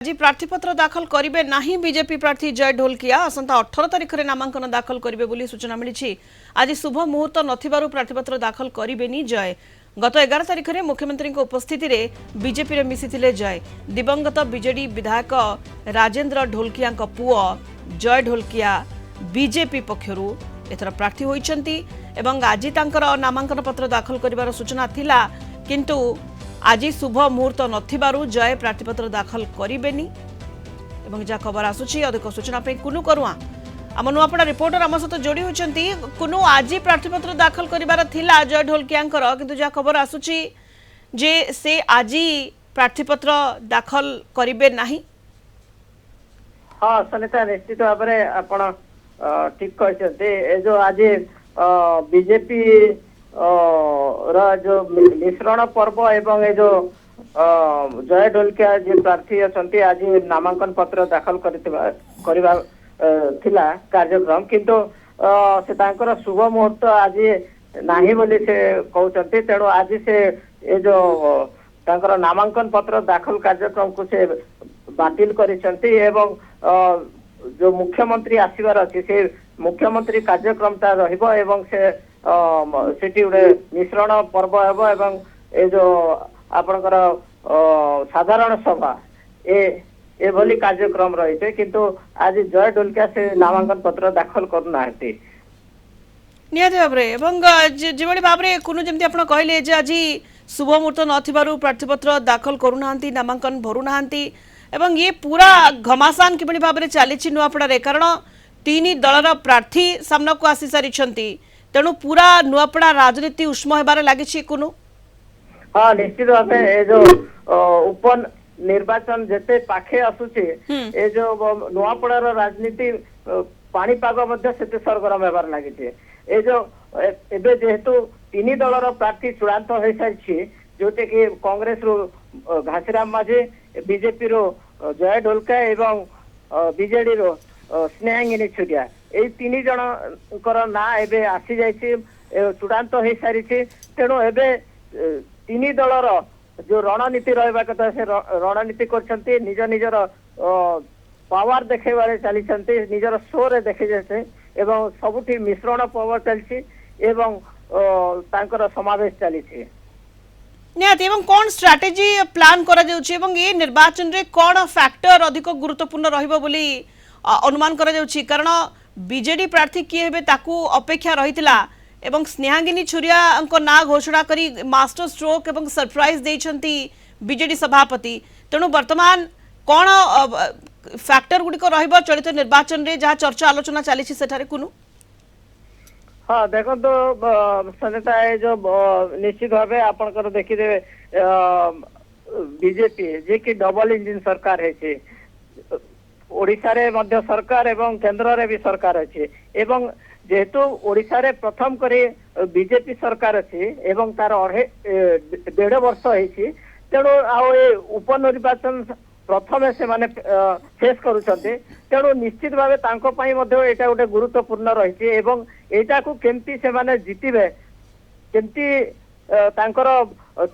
आज प्रार्थीपत्र दाखल करेंगे नहीं बीजेपी प्रार्थी जय ढोलकिया आसंता 18 तारिख में नामांकन दाखल करेंगे बोली सूचना मिली। आज शुभ मुहूर्त नथिबारु प्रार्थीपत्र दाखल करेंगे जय। गत 11 तारिख में मुख्यमंत्री उपस्थिति में बीजेपी रे मिसिथिले जय। दिवंगत बीजेडी विधायक राजेंद्र ढोलकिया पुओ जय ढोलकिया बीजेपी पक्षरु एथर प्रार्थी होइछंती एवं आज तांकर नामांकन पत्र दाखल करिवार सूचना थिला, किंतु आज शुभ मुहूर्त नथिबारु जय प्रार्थीपत्र दाखल करेंगे। जहाँ खबर आसूची अधिक सूचना कुनु करुआ आम नुआपड़ा रिपोर्टर आम सहित जोड़ी होती। कुनु आज प्रार्थीपत्र दाखल करिवार थिला जय ढोलकियांकर, किंतु जहाँ खबर आसूची जे से आज प्रार्थीपत्र दाखल करेंगे नहीं। हाँ सनिता निश्चित भाव में आपण ठीक कहते जो आज बीजेपी जो मिश्रण पर्व एवं ये जो जय ढोलकिया जी प्रार्थी अच्छा आज नामांकन पत्र दाखल करवा कार्यक्रम, किंतु से तांकर शुभ मुहूर्त आज नाही बोली से कहते। तेणु आज से ये जो तांकर नामांकन पत्र दाखल कार्यक्रम को से बातिल करिसेंती एवं जो मुख्यमंत्री आसीबार अछि से मुख्यमंत्री कार्यक्रमटा रहिबो एवं से सेठी गोटे मिश्रण पर्व हेब एवं ए जो आपणकर साधारण सभा ए भली कार्यक्रम रही, किंतु आज जय ढोलकिया से नामांकन पत्र दाखल करना निहाती भाव में भाव में कुनु जमती आपण कहले जे आज शुभ मुहूर्त नथिबारु प्रार्थीपत्र दाखल करूना नामांकन भरूना एवं ये पूरा घमासान किभली भाव में चली नुआपड़ा, कारण तीन दलर प्रार्थी सामना को आसी सारी तेणु पूरा नुआपड़ा राजनीति उष्म होबार लागिछि कुनु। हाँ निश्चित भाव में जो उप निर्वाचन जेते पाखे आसुचे ए जो नुआपड़ार राजनीति पाणीपाग मध्य सेते सरगरम होबार लागिछि। ए जो एबे जेहेतु तीन दलर प्रार्थी चूड़ांत हो सारी जोटे कि कांग्रेस रो घासीराम माझी, बीजेपी रो जय ढोलकिया एवं बीजेडी रो स्नेहांगिनी छुरिया ए तीन जन ना एबे आसी जाइछि चूड़ांत हो सारी। तेणु एबे तीन दलर जो रणनीति रहा कथा से रणनीति करछंती, निज निजर पावर देखेबारे चली निजर शो रे देखे जाते एवं सबुठी मिश्रण पावर चलछि एवं तांकर समावेश चली। निहाती एवं कौन स्ट्रैटेजी प्लान करा जाउछि एवं ये निर्वाचन रे कौन फैक्टर अधिक गुरुत्वपूर्ण रहिबो बोली अनुमान करा जाउछि, कारण बीजेडी प्रार्थी किए हेबे ताकू अपेक्षा रहितला एवं स्नेहांगिनी छुरिया ना घोषणा करी मास्टर स्ट्रोक एवं सरप्राइज देइछंती बीजेडी सभापति। तेणु वर्तमान कौन फैक्टर गुडी को रहिबो चलित निर्वाचन रे जहाँ चर्चा आलोचना चली सेठारे कुनु। हाँ देखो तो सनिता जो निश्चित भाव आपंकर देखीदे बीजेपी जे कि डबल इंजिन सरकार है, ओडिशा रे मध्य सरकार एवं केंद्र रे भी सरकार अच्छे एवं जेहेतु ओडिशा रे प्रथम करे बीजेपी सरकार अच्छे एवं तार 1.5 वर्ष है, तेणु उप निर्वाचन प्रथम से माने फेस करुछन्ते। तेणु निश्चित भाव तांको पई मध्ये एटा गोटे गुरुत्वपूर्ण रही एवं एटा को केमती से माने जीतिबे केमती तांकर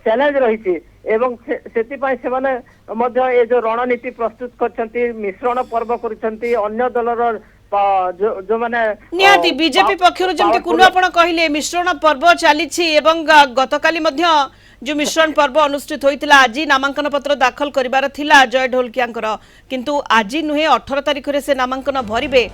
चैलेंज रही एवं सेति पई से माने मध्ये ए जो रणनीति प्रस्तुत करछन्ती, मिश्रण पर्व करछन्ती अन्य दलर जो माने निहाती बीजेपी पक्षरु जेमती कुनु आपण कहिले मिश्रण पर्व चलीछि एवं गतकाली मध्ये जो मिश्रण पर्व अनुष्ठित होइतिला आज नामांकन पत्र दाखल करिवार थिला जय ढोलकियांकर, किंतु आज नुहे 18 तारिख रे से नामांकन भरिबे।